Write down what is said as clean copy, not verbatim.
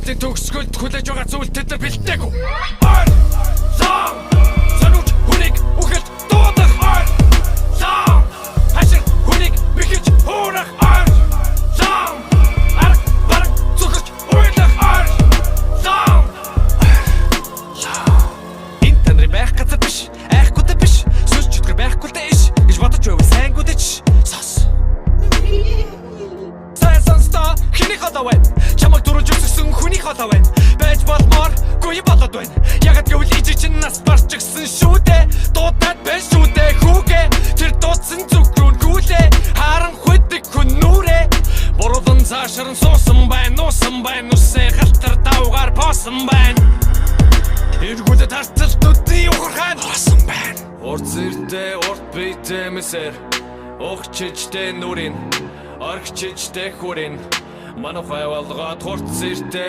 Хүүхдийн төгсгөлд хүлээж байгаа зүйл тэд нар бэлдээгүй. Сан санууч хүнийг үхэлд дуудах. Сан хашир хүнийг бихэж хуурах. Сан арга бараг зүгэж уйлах. Сан интернет байх газар биш, айхгүйтэй биш, сүнс чөтгөр байхгүйтэй иш гэж бодож байвал сайнгүйтэй ч сос. Хиний хатаа байна. Чамаг дөрөж өсгсөн хүний хатаа байна. Байж болмоор гуй болоод байна. Ягд гэвэл ижиг чинь нас барчгсан шүү дээ. Дуудаад байна шүү дээ хүүгээ. Тэр дуудсан зүгрүүн гүлээ. Харан хүдэг хүн нүрээ. Буруудан цаашран суусан байна. Нуусан байна. Нүсээ халтар давгаар поосон байна. Эргүүлээд харцалтуудын ухархан хоосон байна. Урд зэртэй урд бийтэй мэсэр. Огчжтэй нүрийн. Оргчжтэй хүрийн. Манайхай болгоод хурц зэртэй